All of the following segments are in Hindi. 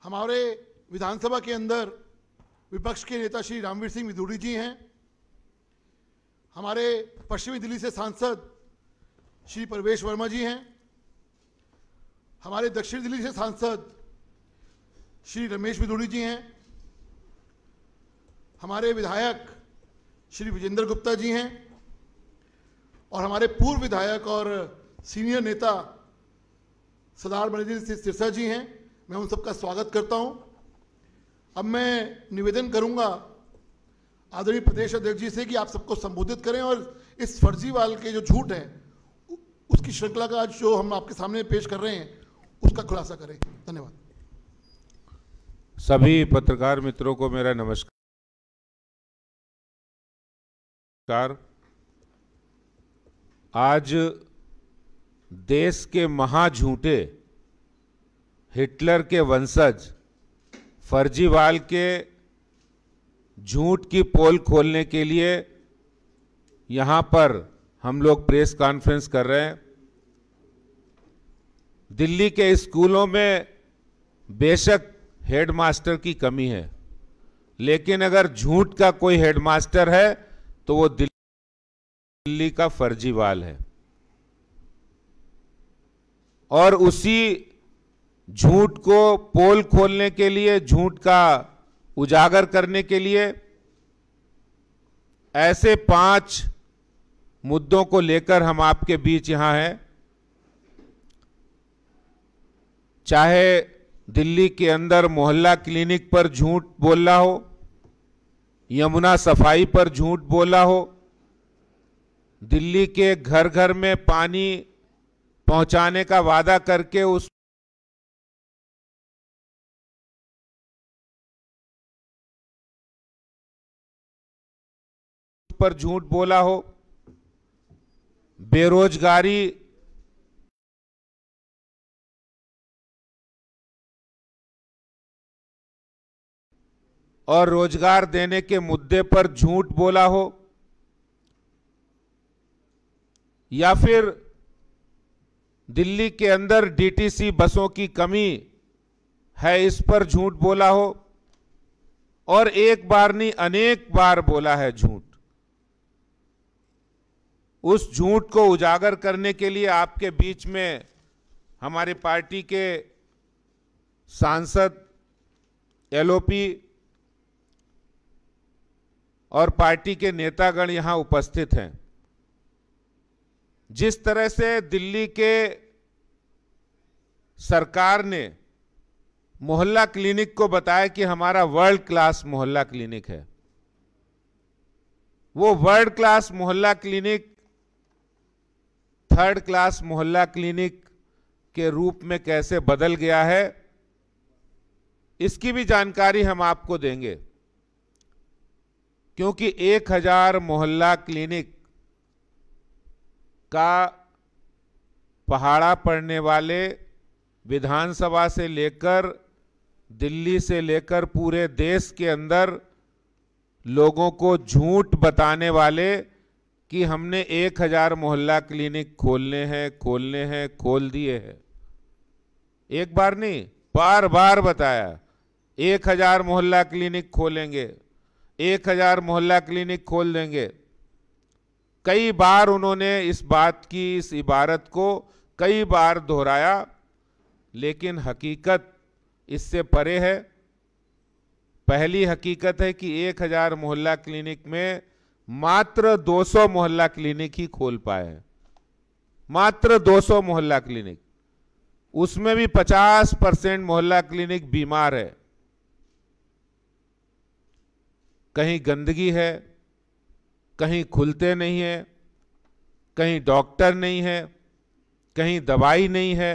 हमारे विधानसभा के अंदर विपक्ष के नेता श्री रामवीर सिंह विदुड़ी जी हैं। हमारे पश्चिमी दिल्ली से सांसद श्री परवेश वर्मा जी हैं। हमारे दक्षिण दिल्ली से सांसद श्री रमेश विदुड़ी जी हैं। हमारे विधायक श्री विजेंद्र गुप्ता जी हैं और हमारे पूर्व विधायक और सीनियर नेता सरदार मनोज सिरसा जी हैं। मैं उन सबका स्वागत करता हूं। अब मैं निवेदन करूंगा आदरणीय प्रदेश अध्यक्ष जी से कि आप सबको संबोधित करें और इस फर्जीवाल के जो झूठ है उसकी श्रृंखला का आज जो हम आपके सामने पेश कर रहे हैं उसका खुलासा करें। धन्यवाद। सभी पत्रकार मित्रों को मेरा नमस्कार। आज देश के महाझूठे हिटलर के वंशज फर्जीवाल के झूठ की पोल खोलने के लिए यहां पर हम लोग प्रेस कॉन्फ्रेंस कर रहे हैं। दिल्ली के स्कूलों में बेशक हेडमास्टर की कमी है, लेकिन अगर झूठ का कोई हेडमास्टर है तो वो दिल्ली का फर्जीवाल है। और उसी झूठ को पोल खोलने के लिए, झूठ का उजागर करने के लिए ऐसे 5 मुद्दों को लेकर हम आपके बीच यहां हैं। चाहे दिल्ली के अंदर मोहल्ला क्लिनिक पर झूठ बोला हो, यमुना सफाई पर झूठ बोला हो, दिल्ली के घर घर में पानी पहुंचाने का वादा करके उस पर झूठ बोला हो, बेरोजगारी और रोजगार देने के मुद्दे पर झूठ बोला हो, या फिर दिल्ली के अंदर डीटीसी बसों की कमी है इस पर झूठ बोला हो, और एक बार नहीं अनेक बार बोला है झूठ। उस झूठ को उजागर करने के लिए आपके बीच में हमारी पार्टी के सांसद, एलओपी और पार्टी के नेतागण यहां उपस्थित हैं। जिस तरह से दिल्ली के सरकार ने मोहल्ला क्लिनिक को बताया कि हमारा वर्ल्ड क्लास मोहल्ला क्लिनिक है, वो वर्ल्ड क्लास मोहल्ला क्लिनिक थर्ड क्लास मोहल्ला क्लिनिक के रूप में कैसे बदल गया है, इसकी भी जानकारी हम आपको देंगे। क्योंकि 1000 मोहल्ला क्लिनिक का पहाड़ा पड़ने वाले विधानसभा से लेकर दिल्ली से लेकर पूरे देश के अंदर लोगों को झूठ बताने वाले कि हमने 1000 मोहल्ला क्लिनिक खोलने हैं, खोल दिए हैं। एक बार नहीं, बार बार बताया 1000 मोहल्ला क्लिनिक खोलेंगे, 1000 मोहल्ला क्लिनिक खोल देंगे। कई बार उन्होंने इस बात की, इस इबारत को कई बार दोहराया, लेकिन हकीकत इससे परे है। पहली हकीकत है कि 1000 मोहल्ला क्लिनिक में मात्र 200 मोहल्ला क्लिनिक ही खोल पाए हैं, मात्र 200 मोहल्ला क्लिनिक। उसमें भी 50% मोहल्ला क्लिनिक बीमार है। कहीं गंदगी है, कहीं खुलते नहीं है, कहीं डॉक्टर नहीं है, कहीं दवाई नहीं है,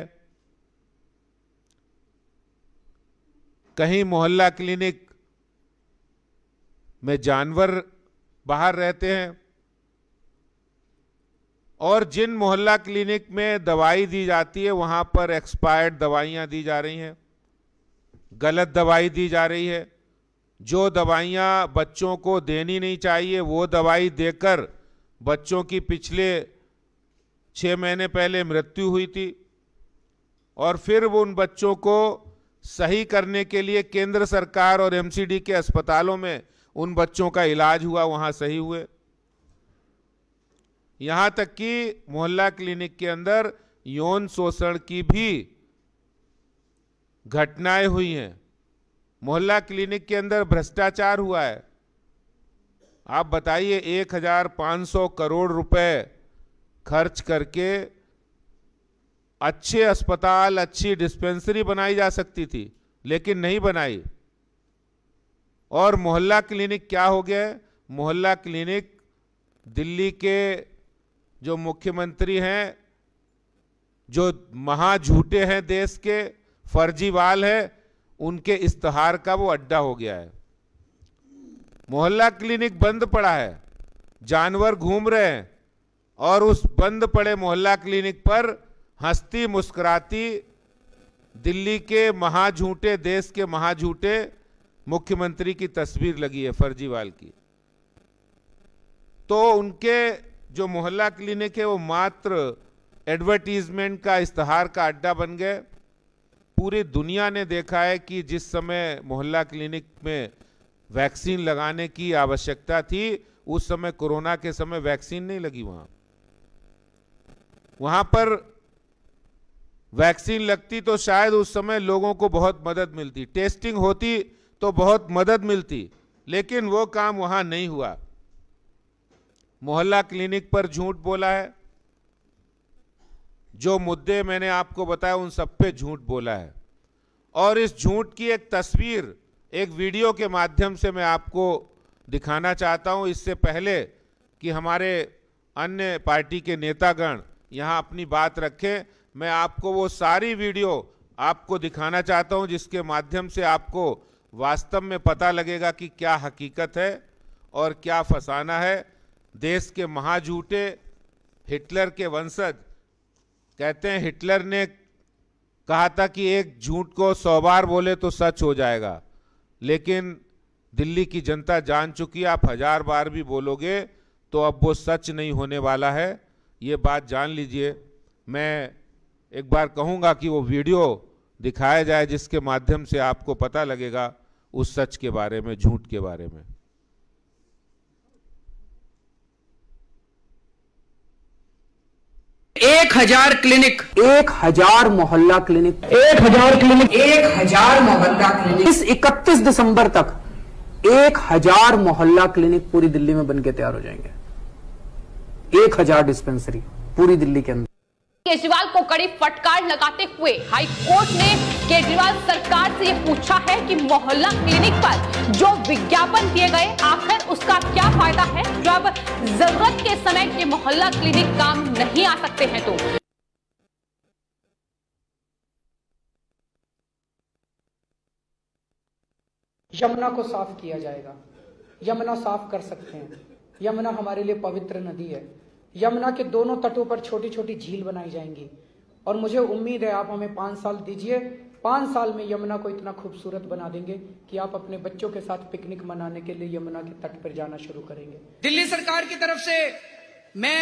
कहीं मोहल्ला क्लिनिक में जानवर बाहर रहते हैं, और जिन मोहल्ला क्लिनिक में दवाई दी जाती है वहां पर एक्सपायर्ड दवाइयां दी जा रही हैं, गलत दवाई दी जा रही है। जो दवाइयां बच्चों को देनी नहीं चाहिए वो दवाई देकर बच्चों की पिछले 6 महीने पहले मृत्यु हुई थी, और फिर वो उन बच्चों को सही करने के लिए केंद्र सरकार और एमसीडी के अस्पतालों में उन बच्चों का इलाज हुआ, वहां सही हुए। यहां तक कि मोहल्ला क्लिनिक के अंदर यौन शोषण की भी घटनाएं हुई हैं। मोहल्ला क्लिनिक के अंदर भ्रष्टाचार हुआ है। आप बताइए, 1500 करोड़ रुपए खर्च करके अच्छे अस्पताल, अच्छी डिस्पेंसरी बनाई जा सकती थी, लेकिन नहीं बनाई। और मोहल्ला क्लिनिक क्या हो गया? मोहल्ला क्लिनिक दिल्ली के जो मुख्यमंत्री हैं, जो महा झूठे हैं, देश के फर्जीवाल है, उनके इश्तहार का वो अड्डा हो गया है। मोहल्ला क्लिनिक बंद पड़ा है, जानवर घूम रहे हैं, और उस बंद पड़े मोहल्ला क्लिनिक पर हंसती मुस्कुराती दिल्ली के महाझूठे, देश के महाझूठे मुख्यमंत्री की तस्वीर लगी है, फर्जीवाल की। तो उनके जो मोहल्ला क्लिनिक है वो मात्र एडवर्टीजमेंट का, इश्तहार का अड्डा बन गए। पूरी दुनिया ने देखा है कि जिस समय मोहल्ला क्लिनिक में वैक्सीन लगाने की आवश्यकता थी, उस समय कोरोना के समय वैक्सीन नहीं लगी। वहां पर वैक्सीन लगती तो शायद उस समय लोगों को बहुत मदद मिलती, टेस्टिंग होती तो बहुत मदद मिलती, लेकिन वो काम वहां नहीं हुआ। मोहल्ला क्लिनिक पर झूठ बोला है। जो मुद्दे मैंने आपको बताया उन सब पे झूठ बोला है। और इस झूठ की एक तस्वीर एक वीडियो के माध्यम से मैं आपको दिखाना चाहता हूं। इससे पहले कि हमारे अन्य पार्टी के नेतागण यहां अपनी बात रखें, मैं आपको वो सारी वीडियो आपको दिखाना चाहता हूं जिसके माध्यम से आपको वास्तव में पता लगेगा कि क्या हकीकत है और क्या फसाना है। देश के महाझूठे हिटलर के वंशज कहते हैं, हिटलर ने कहा था कि एक झूठ को 100 बार बोले तो सच हो जाएगा, लेकिन दिल्ली की जनता जान चुकी है, आप 1000 बार भी बोलोगे तो अब वो सच नहीं होने वाला है। ये बात जान लीजिए। मैं एक बार कहूंगा कि वो वीडियो दिखाया जाए जिसके माध्यम से आपको पता लगेगा उस सच के बारे में, झूठ के बारे में। 1000 क्लिनिक, 1000 मोहल्ला क्लिनिक, 1000 क्लिनिक, 1000 मोहल्ला क्लिनिक। इस 31 दिसंबर तक 1000 मोहल्ला क्लिनिक पूरी दिल्ली में बनके तैयार हो जाएंगे। 1000 डिस्पेंसरी पूरी दिल्ली के अंदर। केजरीवाल को कड़ी फटकार लगाते हुए हाई कोर्ट ने केजरीवाल सरकार से ये पूछा है कि मोहल्ला क्लिनिक पर जो विज्ञापन दिए गए, आखिर उसका क्या फायदा है जब जरूरत के समय ये मोहल्ला क्लिनिक काम नहीं आ सकते हैं। तो यमुना को साफ किया जाएगा। यमुना साफ कर सकते हैं। यमुना हमारे लिए पवित्र नदी है। यमुना के दोनों तटों पर छोटी छोटी झील बनाई जाएंगी और मुझे उम्मीद है आप हमें 5 साल दीजिए। 5 साल में यमुना को इतना खूबसूरत बना देंगे कि आप अपने बच्चों के साथ पिकनिक मनाने के लिए यमुना के तट पर जाना शुरू करेंगे। दिल्ली सरकार की तरफ से मैं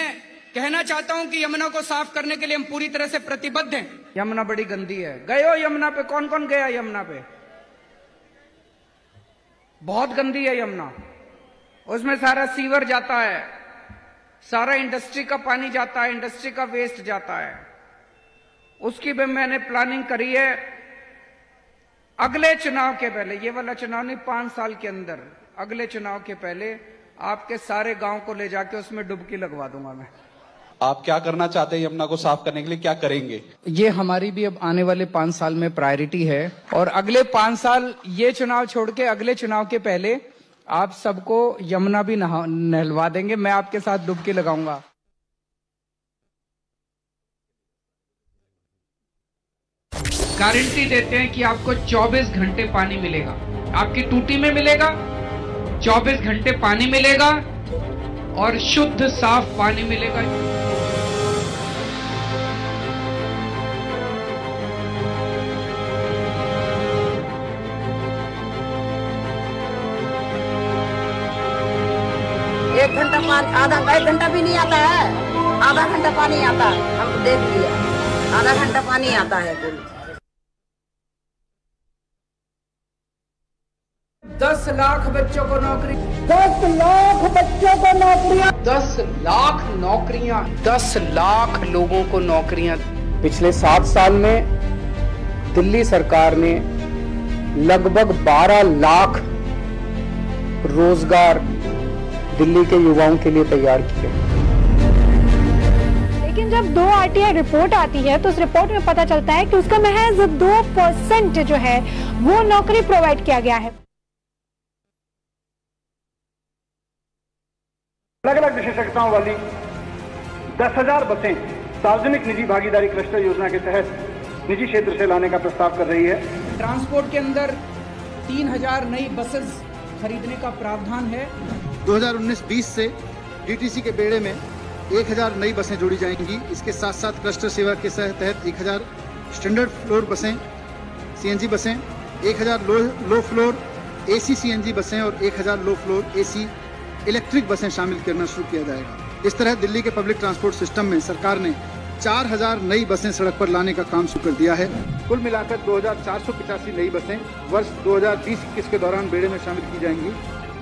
कहना चाहता हूं कि यमुना को साफ करने के लिए हम पूरी तरह से प्रतिबद्ध हैं। यमुना बड़ी गंदी है। गए हो यमुना पे? कौन कौन गया यमुना पे? बहुत गंदी है यमुना। उसमें सारा सीवर जाता है, सारा इंडस्ट्री का पानी जाता है, इंडस्ट्री का वेस्ट जाता है। उसकी भी मैंने प्लानिंग करी है। अगले चुनाव के पहले, ये वाला चुनाव नहीं, 5 साल के अंदर, अगले चुनाव के पहले आपके सारे गांव को ले जाके उसमें डुबकी लगवा दूंगा मैं। आप क्या करना चाहते हैं यमुना को साफ करने के लिए, क्या करेंगे? ये हमारी भी अब आने वाले 5 साल में प्रायोरिटी है और अगले 5 साल, ये चुनाव छोड़ के अगले चुनाव के पहले आप सबको यमुना भी नहलवा देंगे। मैं आपके साथ डुबकी लगाऊंगा। गारंटी देते हैं कि आपको 24 घंटे पानी मिलेगा, आपकी टूटी में मिलेगा, 24 घंटे पानी मिलेगा और शुद्ध साफ पानी मिलेगा। एक घंटा पानी, आधा 1 घंटा भी नहीं आता है, आधा घंटा पानी आता है। हम देख लिया, आधा घंटा पानी आता है कुल। 10 लाख बच्चों को नौकरी, 10 लाख बच्चों को नौकरियां, 10 लाख नौकरियां, 10 लाख लोगों को नौकरियां। पिछले 7 साल में दिल्ली सरकार ने लगभग 12 लाख रोजगार दिल्ली के युवाओं के लिए तैयार किए। लेकिन जब 2 RTI रिपोर्ट आती है तो उस रिपोर्ट में पता चलता है कि उसका महज 2% जो है वो नौकरी प्रोवाइड किया गया है। अलग अलग विशेषज्ञताओं वाली 10,000 बसें सार्वजनिक निजी भागीदारी क्लस्टर योजना के तहत निजी क्षेत्र से लाने का प्रस्ताव कर रही है। ट्रांसपोर्ट के अंदर 3,000 नई बसेस खरीदने का प्रावधान है। 2019-20 से डीटीसी के बेड़े में 1,000 नई बसें जोड़ी जाएंगी। इसके साथ साथ क्लस्टर सेवा के तहत 1,000 स्टैंडर्ड फ्लोर बसें, सीएनजी बसें, 1,000 लो फ्लोर एसी सीएनजी बसें और 1,000 लो फ्लोर एसी इलेक्ट्रिक बसें शामिल करना शुरू किया जाएगा। इस तरह दिल्ली के पब्लिक ट्रांसपोर्ट सिस्टम में सरकार ने 4,000 नई बसें सड़क पर लाने का काम शुरू कर दिया है। कुल मिलाकर 2,485 नई बसें वर्ष 2020-21 के दौरान बेड़े में शामिल की जाएंगी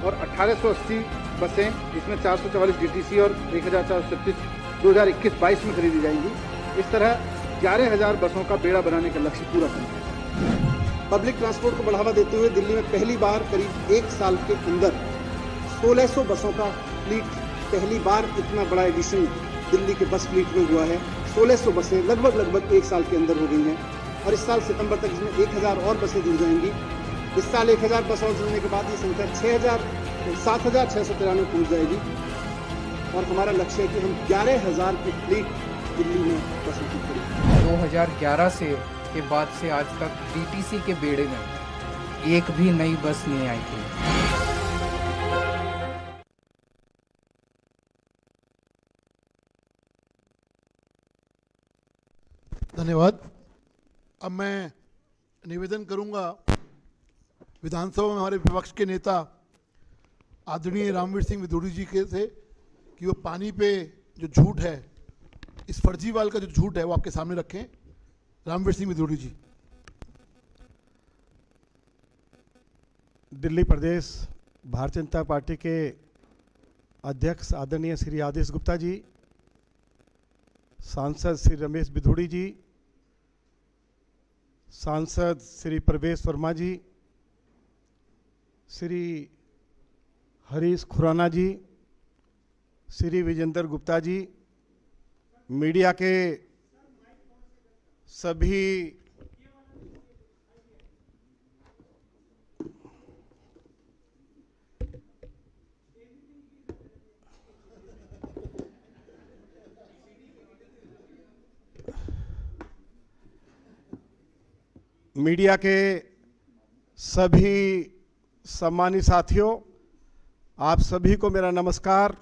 और 1,880 बसें, जिसमें 444 डीटीसी और 1,436 2021-22 में खरीदी जाएंगी। इस तरह 11,000 बसों का बेड़ा बनाने का लक्ष्य पूरा करना है। पब्लिक ट्रांसपोर्ट को बढ़ावा देते हुए दिल्ली में पहली बार करीब 1 साल के अंदर 1,600 बसों का फ्लीट, पहली बार इतना बड़ा एडिशन दिल्ली के बस फ्लीट में हुआ है। 1,600 बसें लगभग 1 साल के अंदर हो गई हैं और इस साल सितंबर तक इसमें 1,000 और बसें जुड़ जाएंगी। इस साल 1,000 बस और जुड़ने के बाद ये संख्या 7,693 पहुंच जाएगी और हमारा लक्ष्य है कि हम 11,000 की फ्लीट दिल्ली में बसें की करें। 2011 के बाद से आज तक डीटीसी के बेड़े में एक भी नई बस नहीं आई थी। धन्यवाद। अब मैं निवेदन करूंगा विधानसभा में हमारे विपक्ष के नेता आदरणीय रामवीर सिंह विधूड़ी जी के से कि वो पानी पे जो झूठ है, इस फर्जीवाल का जो झूठ है वो आपके सामने रखें। रामवीर सिंह विधूड़ी जी। दिल्ली प्रदेश भारतीय जनता पार्टी के अध्यक्ष आदरणीय श्री आदेश गुप्ता जी, सांसद श्री रमेश विधूड़ी जी, सांसद श्री प्रवेश वर्मा जी, श्री हरीश खुराना जी, श्री विजेंद्र गुप्ता जी, मीडिया के सभी मीडिया के सभी सम्मानित साथियों, आप सभी को मेरा नमस्कार।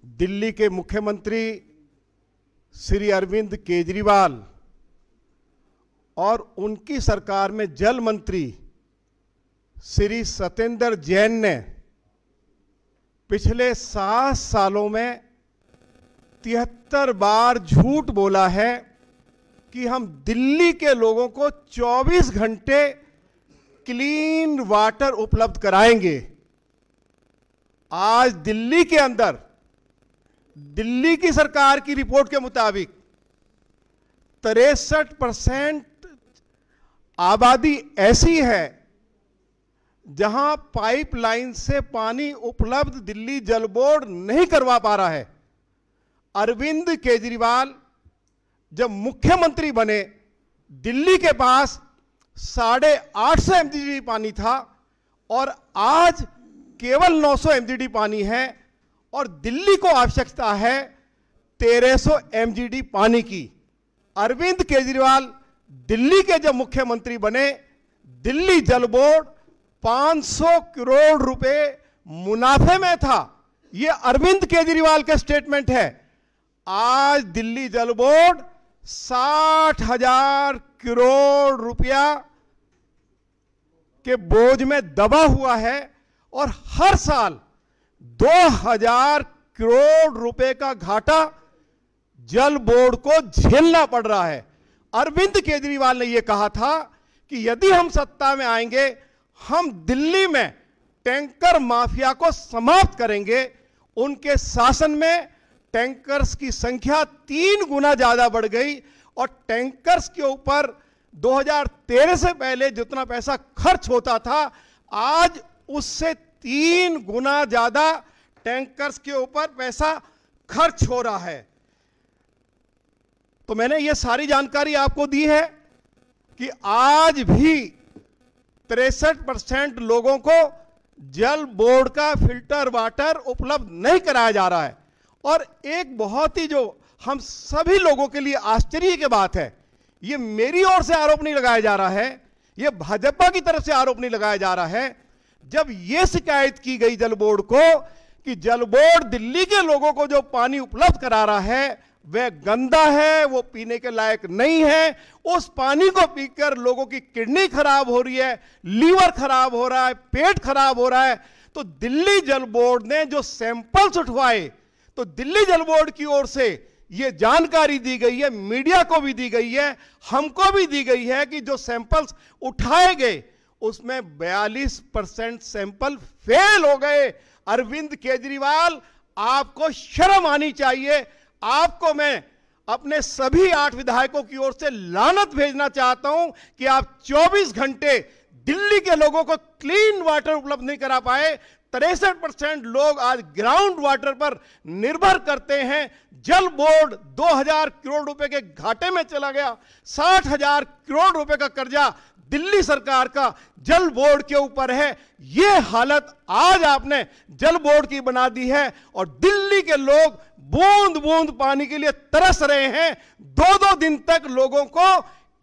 दिल्ली के मुख्यमंत्री श्री अरविंद केजरीवाल और उनकी सरकार में जल मंत्री श्री सत्येंद्र जैन ने पिछले 7 सालों में 73 बार झूठ बोला है कि हम दिल्ली के लोगों को 24 घंटे क्लीन वाटर उपलब्ध कराएंगे। आज दिल्ली के अंदर दिल्ली की सरकार की रिपोर्ट के मुताबिक 63% आबादी ऐसी है जहां पाइपलाइन से पानी उपलब्ध दिल्ली जल बोर्ड नहीं करवा पा रहा है। अरविंद केजरीवाल जब मुख्यमंत्री बने, दिल्ली के पास 850 MGD पानी था और आज केवल 900 MGD पानी है और दिल्ली को आवश्यकता है 1300 MGD पानी की। अरविंद केजरीवाल दिल्ली के जब मुख्यमंत्री बने, दिल्ली जल बोर्ड 500 करोड़ रुपए मुनाफे में था। यह अरविंद केजरीवाल का स्टेटमेंट है। आज दिल्ली जल बोर्ड 60,000 करोड़ रुपया के बोझ में दबा हुआ है और हर साल 2,000 करोड़ रुपए का घाटा जल बोर्ड को झेलना पड़ रहा है। अरविंद केजरीवाल ने यह कहा था कि यदि हम सत्ता में आएंगे, हम दिल्ली में टैंकर माफिया को समाप्त करेंगे। उनके शासन में टैंकर्स की संख्या 3 गुना ज्यादा बढ़ गई और टैंकर्स के ऊपर 2013 से पहले जितना पैसा खर्च होता था आज उससे 3 गुना ज्यादा टैंकर्स के ऊपर पैसा खर्च हो रहा है। तो मैंने ये सारी जानकारी आपको दी है कि आज भी 63% लोगों को जल बोर्ड का फिल्टर वाटर उपलब्ध नहीं कराया जा रहा है। और एक बहुत ही जो हम सभी लोगों के लिए आश्चर्य की बात है, ये मेरी ओर से आरोप नहीं लगाया जा रहा है, ये भाजपा की तरफ से आरोप नहीं लगाया जा रहा है। जब ये शिकायत की गई जल बोर्ड को कि जल बोर्ड दिल्ली के लोगों को जो पानी उपलब्ध करा रहा है वह गंदा है, वो पीने के लायक नहीं है, उस पानी को पीकर लोगों की किडनी खराब हो रही है, लीवर खराब हो रहा है, पेट खराब हो रहा है, तो दिल्ली जल बोर्ड ने जो सैंपल्स उठवाए, तो दिल्ली जल बोर्ड की ओर से यह जानकारी दी गई है, मीडिया को भी दी गई है, हमको भी दी गई है कि जो सैंपल्स उठाए गए उसमें 42% सैंपल फेल हो गए। अरविंद केजरीवाल, आपको शर्म आनी चाहिए। आपको मैं अपने सभी 8 विधायकों की ओर से लानत भेजना चाहता हूं कि आप 24 घंटे दिल्ली के लोगों को क्लीन वाटर उपलब्ध नहीं करा पाए। 63% लोग आज ग्राउंड वाटर पर निर्भर करते हैं। जल बोर्ड 2000 करोड़ रुपए के घाटे में चला गया। 60,000 करोड़ रुपए का कर्जा दिल्ली सरकार का जल बोर्ड के ऊपर है। यह हालत आज आपने जल बोर्ड की बना दी है और दिल्ली के लोग बूंद बूंद पानी के लिए तरस रहे हैं। 2-2 दिन तक लोगों को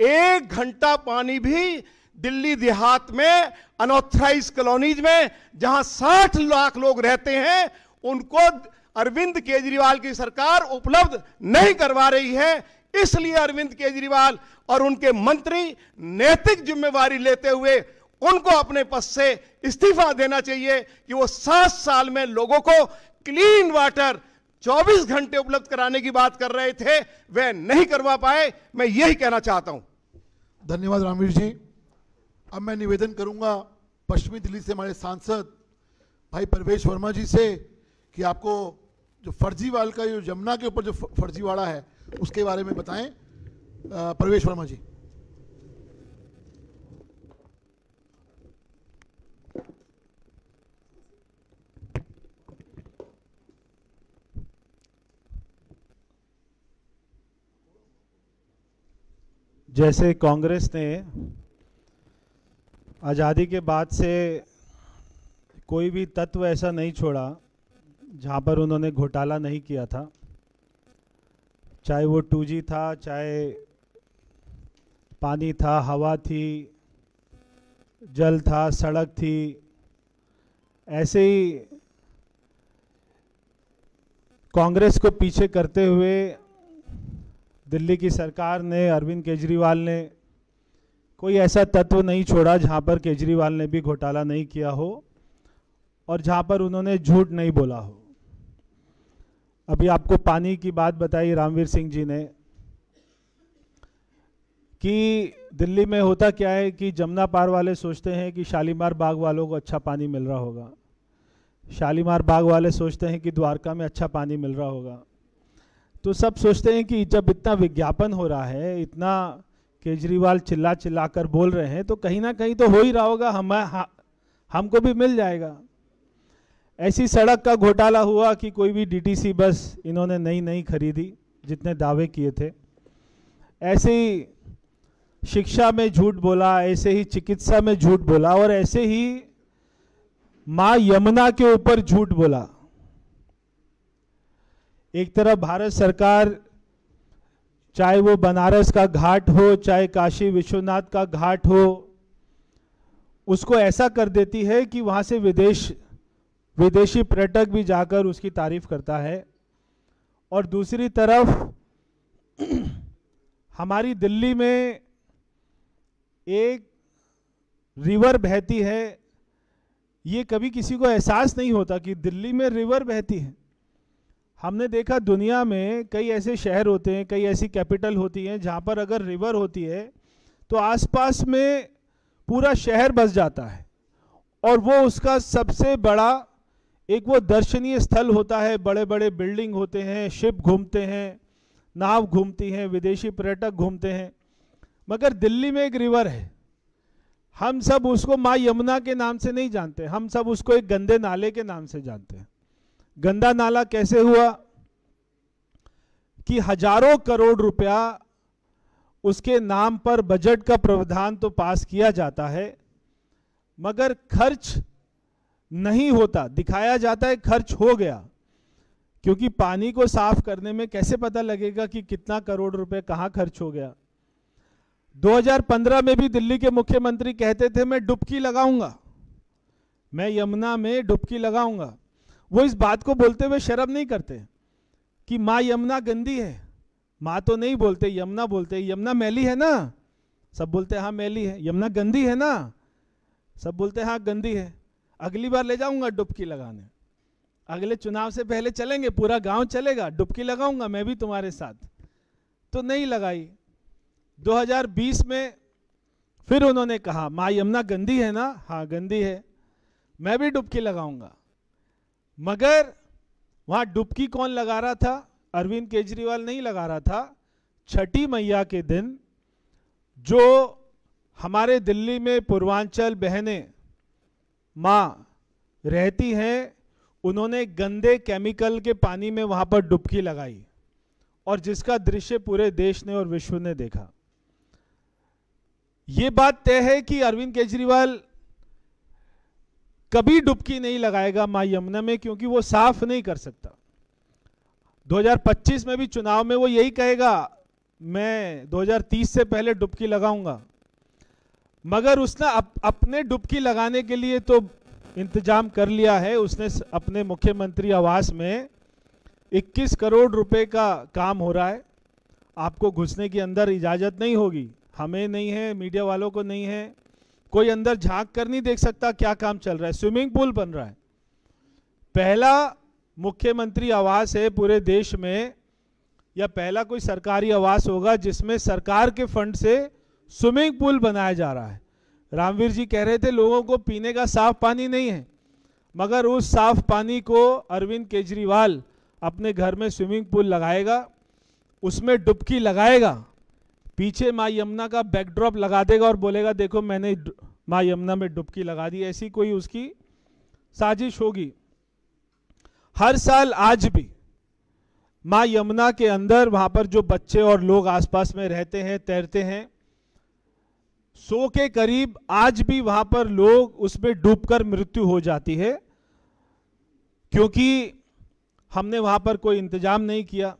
1 घंटा पानी भी दिल्ली देहात में अनऑथराइज कॉलोनीज में जहां 60 लाख लोग रहते हैं उनको अरविंद केजरीवाल की सरकार उपलब्ध नहीं करवा रही है। इसलिए अरविंद केजरीवाल और उनके मंत्री नैतिक जिम्मेवारी लेते हुए उनको अपने पद से इस्तीफा देना चाहिए कि वो 7 साल में लोगों को क्लीन वाटर 24 घंटे उपलब्ध कराने की बात कर रहे थे, वह नहीं करवा पाए। मैं यही कहना चाहता हूं। धन्यवाद रामवीर जी। अब मैं निवेदन करूंगा पश्चिमी दिल्ली से हमारे सांसद भाई परवेश वर्मा जी से कि आपको जो फर्जीवाल का जो यमुना के ऊपर जो फर्जीवाड़ा है उसके बारे में बताएं। परवेश वर्मा जी। जैसे कांग्रेस ने आज़ादी के बाद से कोई भी तत्व ऐसा नहीं छोड़ा जहां पर उन्होंने घोटाला नहीं किया था, चाहे वो 2G था, चाहे पानी था, हवा थी, जल था, सड़क थी। ऐसे ही कांग्रेस को पीछे करते हुए दिल्ली की सरकार ने, अरविंद केजरीवाल ने कोई ऐसा तत्व नहीं छोड़ा जहां पर केजरीवाल ने भी घोटाला नहीं किया हो और जहां पर उन्होंने झूठ नहीं बोला हो। अभी आपको पानी की बात बताई रामवीर सिंह जी ने कि दिल्ली में होता क्या है कि जमुना पार वाले सोचते हैं कि शालीमार बाग वालों को अच्छा पानी मिल रहा होगा, शालीमार बाग वाले सोचते हैं कि द्वारका में अच्छा पानी मिल रहा होगा। तो सब सोचते हैं कि जब इतना विज्ञापन हो रहा है, इतना केजरीवाल चिल्ला चिल्ला कर बोल रहे हैं, तो कहीं ना कहीं तो हो ही रहा होगा, हमको भी मिल जाएगा। ऐसी सड़क का घोटाला हुआ कि कोई भी DTC बस इन्होंने नई नहीं खरीदी जितने दावे किए थे। ऐसे ही शिक्षा में झूठ बोला, ऐसे ही चिकित्सा में झूठ बोला और ऐसे ही मां यमुना के ऊपर झूठ बोला। एक तरफ भारत सरकार चाहे वो बनारस का घाट हो, चाहे काशी विश्वनाथ का घाट हो, उसको ऐसा कर देती है कि वहां से विदेशी पर्यटक भी जाकर उसकी तारीफ करता है। और दूसरी तरफ हमारी दिल्ली में एक रिवर बहती है, ये कभी किसी को एहसास नहीं होता कि दिल्ली में रिवर बहती है। हमने देखा दुनिया में कई ऐसे शहर होते हैं, कई ऐसी कैपिटल होती हैं जहां पर अगर रिवर होती है तो आसपास में पूरा शहर बस जाता है, और वो उसका सबसे बड़ा एक वो दर्शनीय स्थल होता है, बड़े बड़े बिल्डिंग होते हैं, शिप घूमते हैं, नाव घूमती हैं, विदेशी पर्यटक घूमते हैं। मगर दिल्ली में एक रिवर है, हम सब उसको माँ यमुना के नाम से नहीं जानते, हम सब उसको एक गंदे नाले के नाम से जानते हैं। गंदा नाला कैसे हुआ कि हजारों करोड़ रुपया उसके नाम पर बजट का प्रावधान तो पास किया जाता है, मगर खर्च नहीं होता। दिखाया जाता है खर्च हो गया, क्योंकि पानी को साफ करने में कैसे पता लगेगा कि कितना करोड़ रुपए कहां खर्च हो गया। 2015 में भी दिल्ली के मुख्यमंत्री कहते थे मैं डुबकी लगाऊंगा, मैं यमुना में डुबकी लगाऊंगा। वो इस बात को बोलते हुए शर्म नहीं करते कि माँ यमुना गंदी है। माँ तो नहीं बोलते, यमुना बोलते। यमुना मैली है ना, सब बोलते हाँ मैली है। यमुना गंदी है ना, सब बोलते हाँ गंदी है। अगली बार ले जाऊंगा डुबकी लगाने, अगले चुनाव से पहले चलेंगे, पूरा गांव चलेगा, डुबकी लगाऊंगा मैं भी तुम्हारे साथ। तो नहीं लगाई। 2020 में फिर उन्होंने कहा माँ यमुना गंदी है ना, हाँ गंदी है, मैं भी डुबकी लगाऊंगा। मगर वहां डुबकी कौन लगा रहा था? अरविंद केजरीवाल नहीं लगा रहा था। छठी मैया के दिन जो हमारे दिल्ली में पूर्वांचल बहनें माँ रहती हैं, उन्होंने गंदे केमिकल के पानी में वहां पर डुबकी लगाई, और जिसका दृश्य पूरे देश ने और विश्व ने देखा। यह बात तय है कि अरविंद केजरीवाल कभी डुबकी नहीं लगाएगा मां यमुना में, क्योंकि वो साफ नहीं कर सकता। 2025 में भी चुनाव में वो यही कहेगा मैं 2030 से पहले डुबकी लगाऊंगा। मगर उसने अपने डुबकी लगाने के लिए तो इंतजाम कर लिया है। उसने अपने मुख्यमंत्री आवास में 21 करोड़ रुपए का काम हो रहा है। आपको घुसने की अंदर इजाजत नहीं होगी, हमें नहीं है, मीडिया वालों को नहीं है, कोई अंदर झांक कर नहीं देख सकता क्या काम चल रहा है। स्विमिंग पूल बन रहा है, पहला मुख्यमंत्री आवास है पूरे देश में, या पहला कोई सरकारी आवास होगा जिसमें सरकार के फंड से स्विमिंग पूल बनाया जा रहा है। रामवीर जी कह रहे थे लोगों को पीने का साफ पानी नहीं है, मगर उस साफ पानी को अरविंद केजरीवाल अपने घर में स्विमिंग पूल लगाएगा, उसमें डुबकी लगाएगा, पीछे माँ यमुना का बैकड्रॉप लगा देगा और बोलेगा देखो मैंने माँ यमुना में डुबकी लगा दी। ऐसी कोई उसकी साजिश होगी। हर साल आज भी माँ यमुना के अंदर वहां पर जो बच्चे और लोग आसपास में रहते हैं, तैरते हैं, 100 के करीब आज भी वहां पर लोग उसमें डूबकर मृत्यु हो जाती है, क्योंकि हमने वहां पर कोई इंतजाम नहीं किया।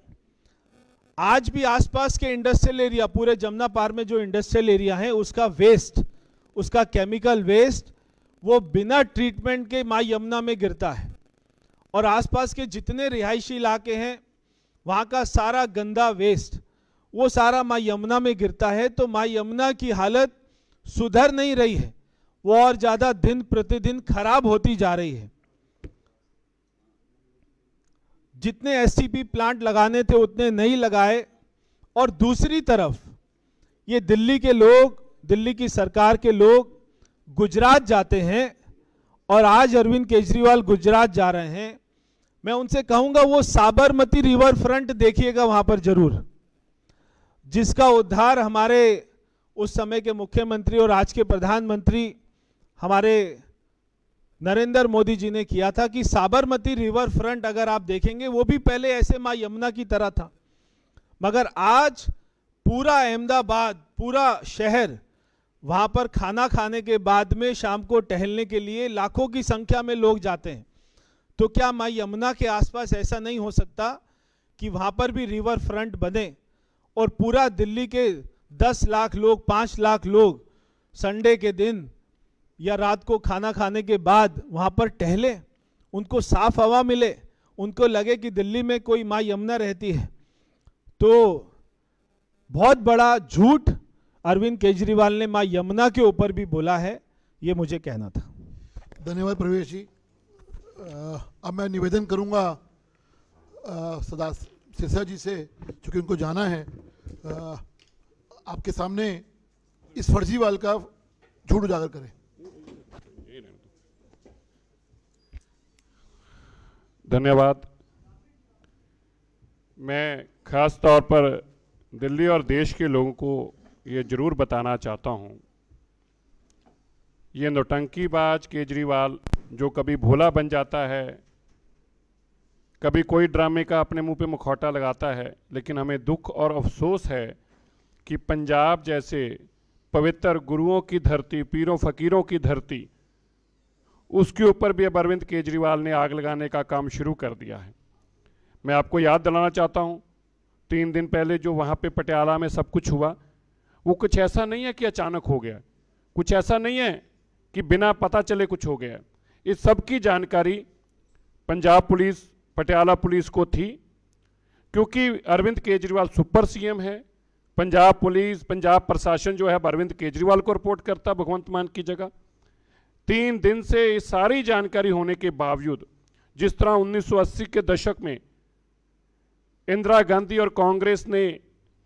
आज भी आसपास के इंडस्ट्रियल एरिया, पूरे जमुना पार में जो इंडस्ट्रियल एरिया है, उसका वेस्ट, उसका केमिकल वेस्ट वो बिना ट्रीटमेंट के माँ यमुना में गिरता है, और आसपास के जितने रिहायशी इलाके हैं वहां का सारा गंदा वेस्ट वो सारा माँ यमुना में गिरता है। तो माँ यमुना की हालत सुधर नहीं रही है, वो और ज्यादा दिन प्रतिदिन खराब होती जा रही है। जितने एसटीपी प्लांट लगाने थे उतने नहीं लगाए, और दूसरी तरफ ये दिल्ली के लोग, दिल्ली की सरकार के लोग गुजरात जाते हैं, और आज अरविंद केजरीवाल गुजरात जा रहे हैं। मैं उनसे कहूंगा वो साबरमती रिवर फ्रंट देखिएगा वहां पर जरूर, जिसका उद्धार हमारे उस समय के मुख्यमंत्री और आज के प्रधानमंत्री हमारे नरेंद्र मोदी जी ने किया था। कि साबरमती रिवर फ्रंट अगर आप देखेंगे वो भी पहले ऐसे माँ यमुना की तरह था, मगर आज पूरा अहमदाबाद, पूरा शहर वहां पर खाना खाने के बाद में शाम को टहलने के लिए लाखों की संख्या में लोग जाते हैं। तो क्या माँ यमुना के आसपास ऐसा नहीं हो सकता कि वहां पर भी रिवर फ्रंट बने और पूरा दिल्ली के 10 लाख लोग, 5 लाख लोग संडे के दिन या रात को खाना खाने के बाद वहां पर टहले, उनको साफ हवा मिले, उनको लगे कि दिल्ली में कोई माँ यमुना रहती है। तो बहुत बड़ा झूठ अरविंद केजरीवाल ने माँ यमुना के ऊपर भी बोला है, ये मुझे कहना था। धन्यवाद प्रवेश जी। अब मैं निवेदन करूंगा सदा सिरसा जी से, चूंकि उनको जाना है, आपके सामने इस फर्जीवाल का झूठ उजागर करें। धन्यवाद। मैं खास तौर पर दिल्ली और देश के लोगों को ये जरूर बताना चाहता हूँ, ये नौटंकीबाज केजरीवाल जो कभी भोला बन जाता है, कभी कोई ड्रामे का अपने मुंह पे मुखौटा लगाता है, लेकिन हमें दुख और अफसोस है कि पंजाब जैसे पवित्र गुरुओं की धरती, पीरों फकीरों की धरती, उसके ऊपर भी अब अरविंद केजरीवाल ने आग लगाने का काम शुरू कर दिया है। मैं आपको याद दिलाना चाहता हूँ, 3 दिन पहले जो वहाँ पे पटियाला में सब कुछ हुआ, वो कुछ ऐसा नहीं है कि अचानक हो गया, कुछ ऐसा नहीं है कि बिना पता चले कुछ हो गया। इस सब की जानकारी पंजाब पुलिस, पटियाला पुलिस को थी, क्योंकि अरविंद केजरीवाल सुपर सीएम है। पंजाब पुलिस, पंजाब प्रशासन जो है अरविंद केजरीवाल को रिपोर्ट करता भगवंत मान की जगह। 3 दिन से ये सारी जानकारी होने के बावजूद, जिस तरह 1980 के दशक में इंदिरा गांधी और कांग्रेस ने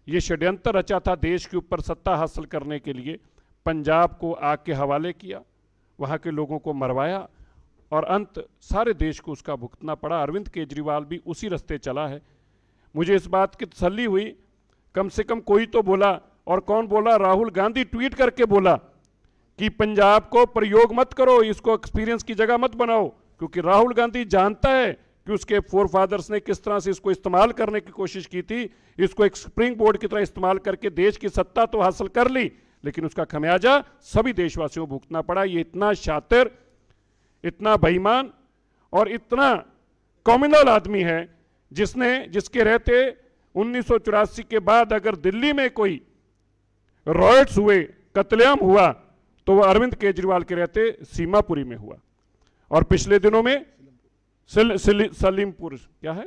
ये षड्यंत्र रचा था देश के ऊपर सत्ता हासिल करने के लिए, पंजाब को आग के हवाले किया, वहाँ के लोगों को मरवाया और अंत सारे देश को उसका भुगतना पड़ा। अरविंद केजरीवाल भी उसी रास्ते चला है। मुझे इस बात की तसल्ली हुई, कम से कम कोई तो बोला, और कौन बोला? राहुल गांधी ट्वीट करके बोला कि पंजाब को प्रयोग मत करो, इसको एक्सपीरियंस की जगह मत बनाओ, क्योंकि राहुल गांधी जानता है कि उसके फोरफादर्स ने किस तरह से इसको इस्तेमाल करने की कोशिश की थी। इसको एक स्प्रिंग बोर्ड की तरह इस्तेमाल करके देश की सत्ता तो हासिल कर ली, लेकिन उसका खमियाजा सभी देशवासियों को भुगतना पड़ा। ये इतना शातिर, इतना बेईमान और इतना कॉम्युनल आदमी है जिसके रहते 1984 के बाद अगर दिल्ली में कोई रॉयट्स हुए, कत्लेआम हुआ, तो वह अरविंद केजरीवाल के रहते सीमापुरी में हुआ। और पिछले दिनों में सलीमपुर, क्या है?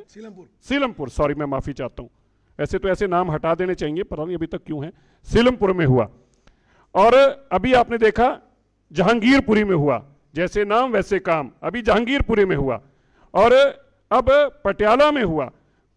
सीलमपुर, सॉरी, मैं माफी चाहता हूं, ऐसे तो ऐसे नाम हटा देने चाहिए, पता नहीं अभी तक क्यों है। सीलमपुर में हुआ, और अभी आपने देखा जहांगीरपुरी में हुआ। जैसे नाम वैसे काम, अभी जहांगीरपुरी में हुआ और अब पटियाला में हुआ।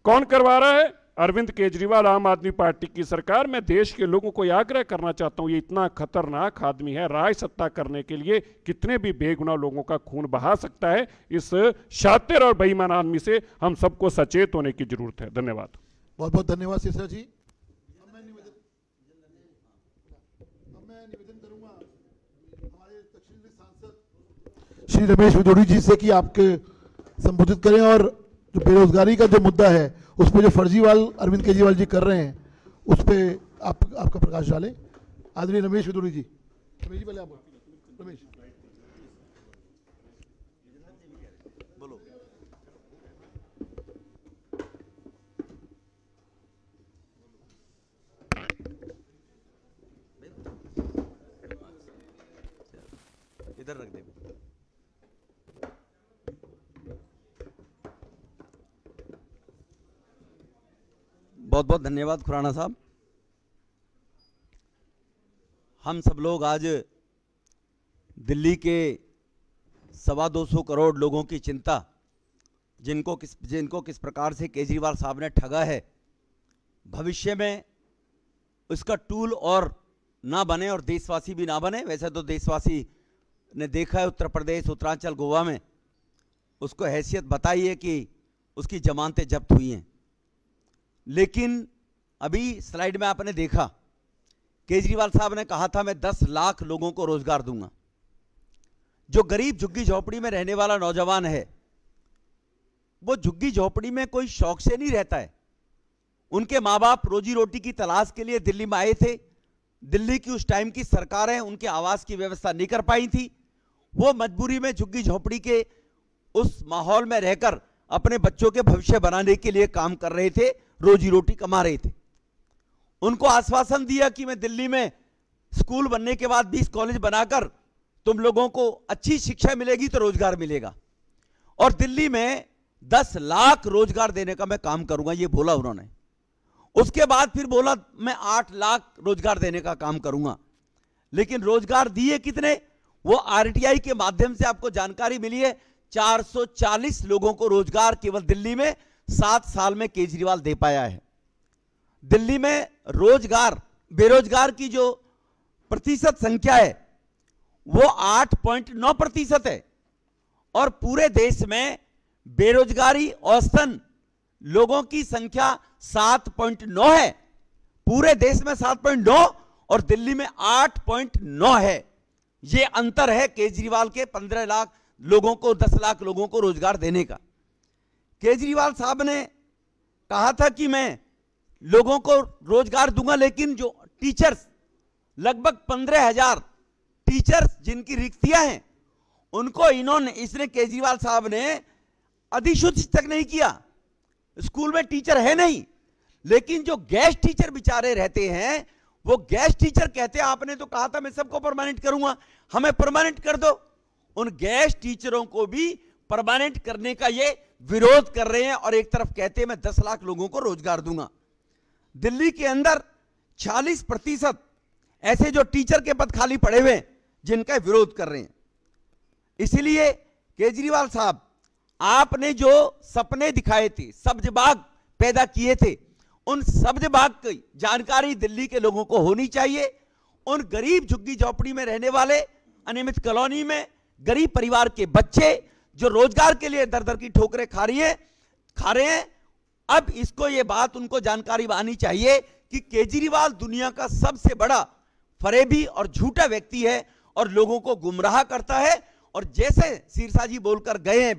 कौन करवा रहा है? अरविंद केजरीवाल, आम आदमी पार्टी की सरकार। मैं देश के लोगों को आग्रह करना चाहता हूं, ये इतना खतरनाक आदमी है, राज सत्ता करने के लिए कितने भी बेगुनाह लोगों का खून बहा सकता है। इस शातिर और बेईमान आदमी से हम सबको सचेत होने की जरूरत है। धन्यवाद। बहुत बहुत धन्यवाद सिरसा जी। मैं निवेदन करूंगा हमारे दक्षिण सांसद श्री रमेश विदोड़ी जी से कि आपके संबोधित करें, और जो बेरोजगारी का जो मुद्दा है उस पर जो फर्जीवाल अरविंद केजरीवाल जी कर रहे हैं उस पर आपका प्रकाश डालें। आदरणीय रमेश विदोड़ी जी। रमेश जी, पहले आप रमेश बोलो। इधर रख दे। बहुत बहुत धन्यवाद खुराना साहब। हम सब लोग आज दिल्ली के 225 करोड़ लोगों की चिंता, जिनको किस प्रकार से केजरीवाल साहब ने ठगा है, भविष्य में उसका टूल और ना बने और देशवासी भी ना बने। वैसे तो देशवासी ने देखा है उत्तर प्रदेश, उत्तरांचल, गोवा में उसको हैसियत बताई है कि उसकी जमानतें जब्त हुई हैं, लेकिन अभी स्लाइड में आपने देखा केजरीवाल साहब ने कहा था मैं 10 लाख लोगों को रोजगार दूंगा। जो गरीब झुग्गी झोपड़ी में रहने वाला नौजवान है, वो झुग्गी झोपड़ी में कोई शौक से नहीं रहता है। उनके माँ बाप रोजी रोटी की तलाश के लिए दिल्ली में आए थे। दिल्ली की उस टाइम की सरकारें उनके आवास की व्यवस्था नहीं कर पाई थी। वो मजबूरी में झुग्गी झोपड़ी के उस माहौल में रहकर अपने बच्चों के भविष्य बनाने के लिए काम कर रहे थे, रोजी रोटी कमा रहे थे। उनको आश्वासन दिया कि मैं दिल्ली में स्कूल बनने के बाद 20 कॉलेज बनाकर तुम लोगों को अच्छी शिक्षा मिलेगी तो रोजगार मिलेगा, और दिल्ली में 10 लाख रोजगार देने का मैं काम करूंगा, ये बोला उन्होंने। उसके बाद फिर बोला मैं 8 लाख रोजगार देने का काम करूंगा। लेकिन रोजगार दिए कितने? वो आरटीआई के माध्यम से आपको जानकारी मिली है, 440 लोगों को रोजगार केवल दिल्ली में 7 साल में केजरीवाल दे पाया है। दिल्ली में बेरोजगार की जो प्रतिशत संख्या है वो 8.9% है, और पूरे देश में बेरोजगारी औसतन लोगों की संख्या 7.9 है, पूरे देश में 7.9 और दिल्ली में 8.9 है। यह अंतर है केजरीवाल के 15 लाख लोगों को, 10 लाख लोगों को रोजगार देने का। केजरीवाल साहब ने कहा था कि मैं लोगों को रोजगार दूंगा, लेकिन जो टीचर्स, लगभग 15,000 टीचर्स जिनकी रिक्तियां हैं, उनको इसने केजरीवाल साहब ने अधिसूचित तक नहीं किया। स्कूल में टीचर है नहीं, लेकिन जो गेस्ट टीचर बेचारे रहते हैं, वो गेस्ट टीचर कहते हैं आपने तो कहा था मैं सबको परमानेंट करूंगा, हमें परमानेंट कर दो। उन गेस्ट टीचरों को भी परमानेंट करने का ये विरोध कर रहे हैं और एक तरफ कहते हैं मैं 10 लाख लोगों को रोजगार दूंगा। दिल्ली के अंदर 40% ऐसे जो टीचर के पद खाली पड़े हुए हैं जिनका विरोध कर रहे हैं। इसीलिए केजरीवाल साहब, आपने जो सपने दिखाए थे, सब्ज बाग पैदा किए थे, उन सब्ज बाग की जानकारी दिल्ली के लोगों को होनी चाहिए। उन गरीब झुग्गी झोपड़ी में रहने वाले, अनियमित कॉलोनी में गरीब परिवार के बच्चे जो रोजगार के लिए दर दर की ठोकरें खा रहे हैं, अब इसको ये बात उनको जानकारी आनी चाहिए कि केजरीवाल दुनिया का सबसे बड़ा फरेबी और झूठा व्यक्ति है और लोगों को गुमराह करता है। और जैसे सिरसा जी बोलकर गए हैं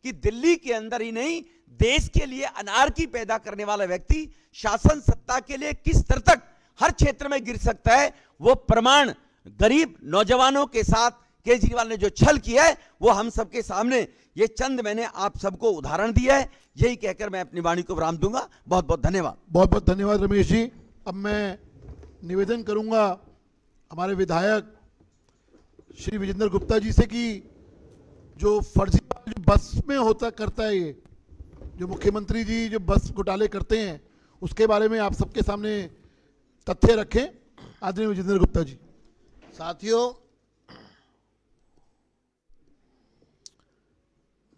कि दिल्ली के अंदर ही नहीं, देश के लिए अनारकी पैदा करने वाला व्यक्ति शासन सत्ता के लिए किस स्तर तक हर क्षेत्र में गिर सकता है, वो प्रमाण गरीब नौजवानों के साथ केजरीवाल ने जो छल किया है वो हम सबके सामने, ये चंद मैंने आप सबको उदाहरण दिया है। यही कहकर मैं अपनी वाणी को विराम दूंगा। बहुत बहुत धन्यवाद। बहुत बहुत धन्यवाद रमेश जी। अब मैं निवेदन करूंगा हमारे विधायक श्री विजेंद्र गुप्ता जी से कि जो फर्जीवाड़ा जो बस में होता करता है, ये जो मुख्यमंत्री जी जो बस घोटाले करते हैं, उसके बारे में आप सबके सामने तथ्य रखें। आदरणीय विजेंद्र गुप्ता जी। साथियों,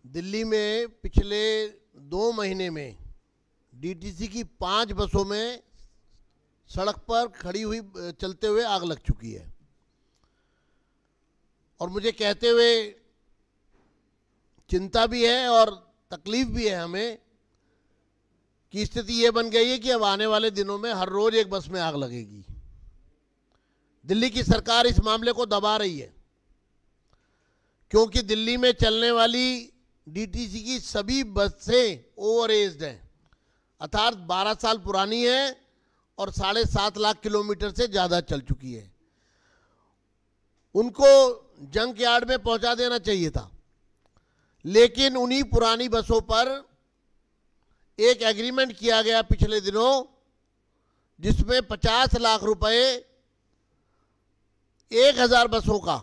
दिल्ली में पिछले 2 महीने में डीटीसी की 5 बसों में सड़क पर खड़ी हुई चलते हुए आग लग चुकी है। और मुझे कहते हुए चिंता भी है और तकलीफ भी है हमें कि स्थिति ये बन गई है कि अब आने वाले दिनों में हर रोज एक बस में आग लगेगी। दिल्ली की सरकार इस मामले को दबा रही है क्योंकि दिल्ली में चलने वाली डीटीसी की सभी बसें ओवर एज्ड हैं, अर्थात 12 साल पुरानी है और 7.5 लाख किलोमीटर से ज़्यादा चल चुकी है। उनको जंक यार्ड में पहुंचा देना चाहिए था, लेकिन उन्हीं पुरानी बसों पर एक एग्रीमेंट किया गया पिछले दिनों जिसमें 50 लाख रुपए 1000 बसों का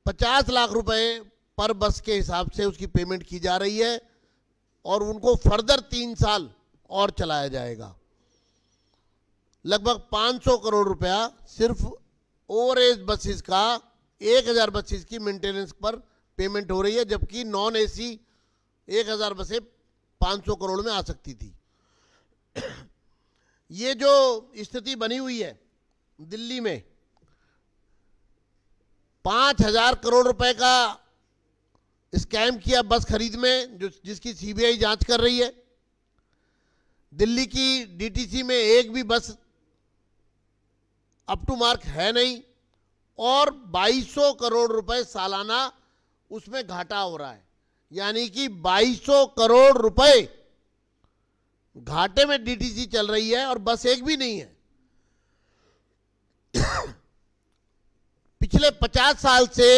50 लाख रुपए पर बस के हिसाब से उसकी पेमेंट की जा रही है और उनको फर्दर 3 साल और चलाया जाएगा। लगभग 500 करोड़ रुपया सिर्फ ओवरेज बसेस का 1000 बसेस की मेंटेनेंस पर पेमेंट हो रही है, जबकि नॉन एसी 1000 बसें 500 करोड़ में आ सकती थी। ये जो स्थिति बनी हुई है दिल्ली में, 5000 करोड़ रुपए का स्कैम किया बस खरीद में, जिसकी सीबीआई जांच कर रही है। दिल्ली की डीटीसी में एक भी बस अप टू मार्क है नहीं और 2200 करोड़ रुपए सालाना उसमें घाटा हो रहा है। यानी कि 2200 करोड़ रुपए घाटे में डीटीसी चल रही है और बस एक भी नहीं है। पिछले 50 साल से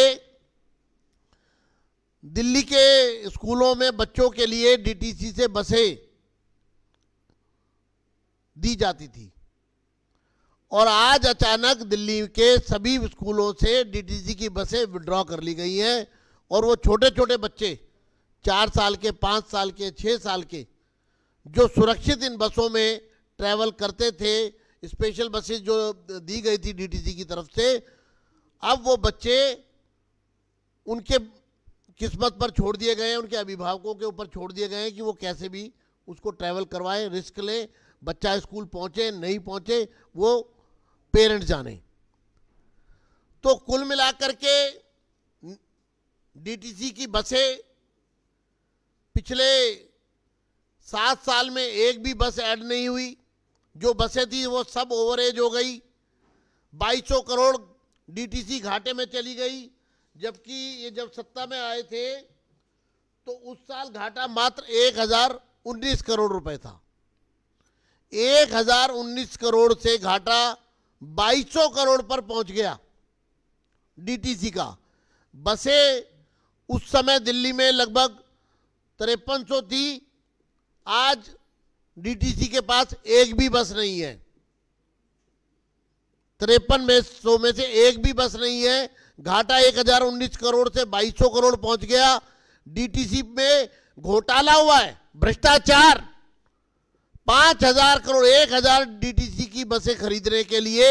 दिल्ली के स्कूलों में बच्चों के लिए डीटीसी से बसें दी जाती थी और आज अचानक दिल्ली के सभी स्कूलों से डीटीसी की बसें विड्रॉ कर ली गई हैं और वो छोटे छोटे बच्चे 4 साल के, 5 साल के, 6 साल के जो सुरक्षित इन बसों में ट्रैवल करते थे, स्पेशल बसेस जो दी गई थी डीटीसी की तरफ से, अब वो बच्चे उनके किस्मत पर छोड़ दिए गए हैं, उनके अभिभावकों के ऊपर छोड़ दिए गए हैं कि वो कैसे भी उसको ट्रैवल करवाएं, रिस्क लें, बच्चा स्कूल पहुंचे नहीं पहुंचे वो पेरेंट जाने। तो कुल मिलाकर के डीटीसी की बसें पिछले 7 साल में एक भी बस ऐड नहीं हुई। जो बसें थी वो सब ओवरेज हो गई। 2200 करोड़ डीटीसी घाटे में चली गई, जबकि ये जब सत्ता में आए थे तो उस साल घाटा मात्र 1019 करोड़ रुपए था। 1019 करोड़ से घाटा 2200 करोड़ पर पहुंच गया डीटीसी का। बसें उस समय दिल्ली में लगभग 5300 थी, आज डीटीसी के पास एक भी बस नहीं है। 5300 में से एक भी बस नहीं है। घाटा 1019 करोड़ से 2200 करोड़ पहुंच गया। डीटीसी में घोटाला हुआ है, भ्रष्टाचार। 5000 करोड़ 1000 डीटीसी की बसें खरीदने के लिए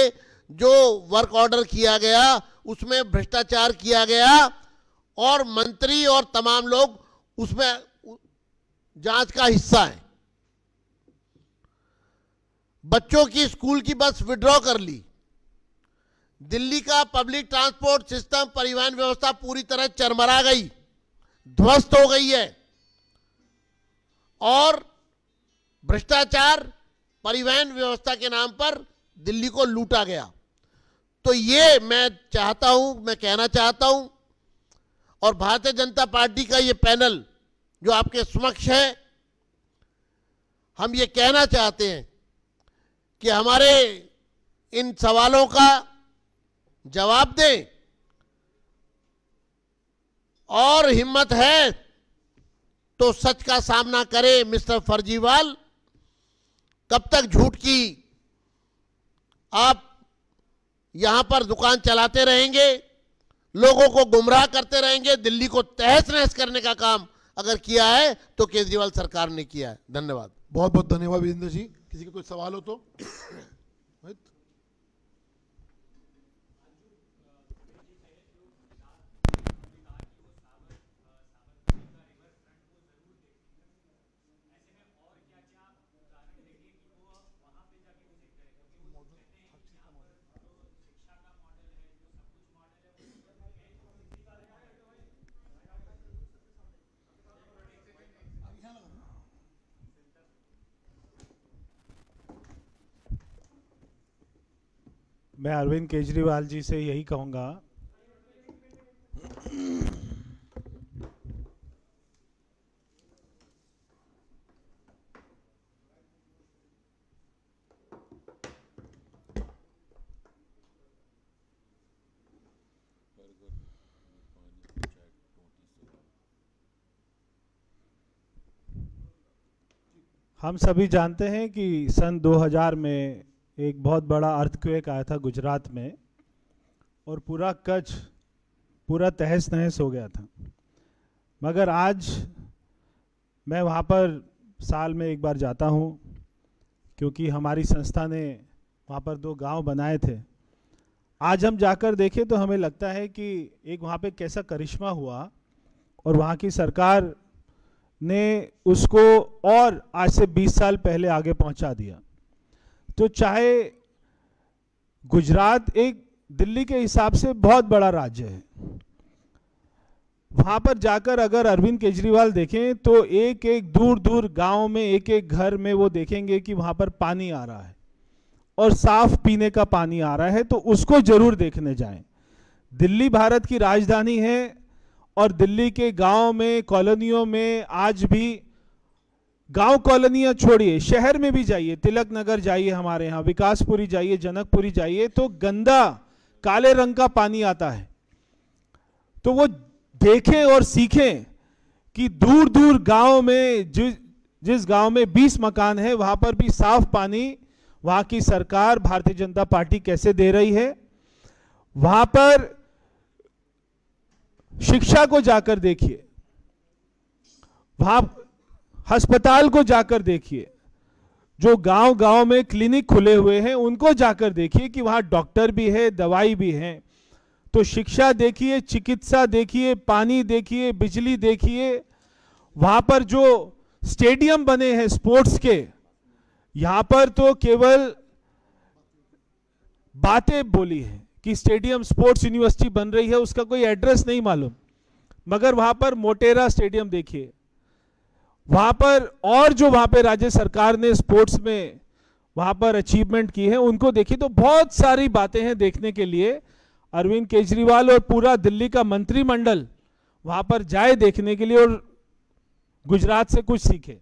जो वर्क ऑर्डर किया गया उसमें भ्रष्टाचार किया गया और मंत्री और तमाम लोग उसमें जांच का हिस्सा है। बच्चों की स्कूल की बस विड्रॉ कर ली। दिल्ली का पब्लिक ट्रांसपोर्ट सिस्टम, परिवहन व्यवस्था पूरी तरह चरमरा गई, ध्वस्त हो गई है और भ्रष्टाचार परिवहन व्यवस्था के नाम पर दिल्ली को लूटा गया। तो ये मैं कहना चाहता हूं और भारतीय जनता पार्टी का ये पैनल जो आपके समक्ष है, हम ये कहना चाहते हैं कि हमारे इन सवालों का जवाब दें और हिम्मत है तो सच का सामना करें मिस्टर फर्जीवाल। कब तक झूठ की आप यहां पर दुकान चलाते रहेंगे, लोगों को गुमराह करते रहेंगे? दिल्ली को तहस नहस करने का काम अगर किया है तो केजरीवाल सरकार ने किया है। धन्यवाद। बहुत बहुत धन्यवाद वीरेंद्र जी। किसी का कोई सवाल हो तो? मैं अरविंद केजरीवाल जी से यही कहूंगा हम सभी जानते हैं कि सन 2000 में एक बहुत बड़ा अर्थक्वेक आया था गुजरात में और पूरा कच्छ पूरा तहस नहस हो गया था। मगर आज मैं वहाँ पर साल में एक बार जाता हूँ क्योंकि हमारी संस्था ने वहाँ पर 2 गांव बनाए थे। आज हम जाकर देखें तो हमें लगता है कि एक वहाँ पे कैसा करिश्मा हुआ और वहाँ की सरकार ने उसको और आज से 20 साल पहले आगे पहुँचा दिया। तो चाहे गुजरात एक दिल्ली के हिसाब से बहुत बड़ा राज्य है, वहां पर जाकर अगर अरविंद केजरीवाल देखें तो एक एक दूर दूर गांव में एक एक घर में वो देखेंगे कि वहां पर पानी आ रहा है और साफ पीने का पानी आ रहा है, तो उसको जरूर देखने जाएं। दिल्ली भारत की राजधानी है और दिल्ली के गांव में कॉलोनियों में आज भी, गांव कॉलोनियां छोड़िए, शहर में भी जाइए, तिलक नगर जाइए, हमारे यहाँ विकासपुरी जाइए, जनकपुरी जाइए, तो गंदा काले रंग का पानी आता है। तो वो देखें और सीखें कि दूर दूर गांव में जिस गांव में 20 मकान है वहां पर भी साफ पानी वहां की सरकार भारतीय जनता पार्टी कैसे दे रही है। वहां पर शिक्षा को जाकर देखिए, वहां अस्पताल को जाकर देखिए, जो गांव गांव में क्लिनिक खुले हुए हैं उनको जाकर देखिए कि वहां डॉक्टर भी है, दवाई भी है। तो शिक्षा देखिए, चिकित्सा देखिए, पानी देखिए, बिजली देखिए। वहां पर जो स्टेडियम बने हैं स्पोर्ट्स के, यहां पर तो केवल बातें बोली है कि स्टेडियम स्पोर्ट्स यूनिवर्सिटी बन रही है, उसका कोई एड्रेस नहीं मालूम। मगर वहां पर मोटेरा स्टेडियम देखिए, वहां पर और जो वहां पे राज्य सरकार ने स्पोर्ट्स में वहां पर अचीवमेंट की है उनको देखिए तो बहुत सारी बातें हैं देखने के लिए। अरविंद केजरीवाल और पूरा दिल्ली का मंत्रिमंडल वहां पर जाए देखने के लिए और गुजरात से कुछ सीखे।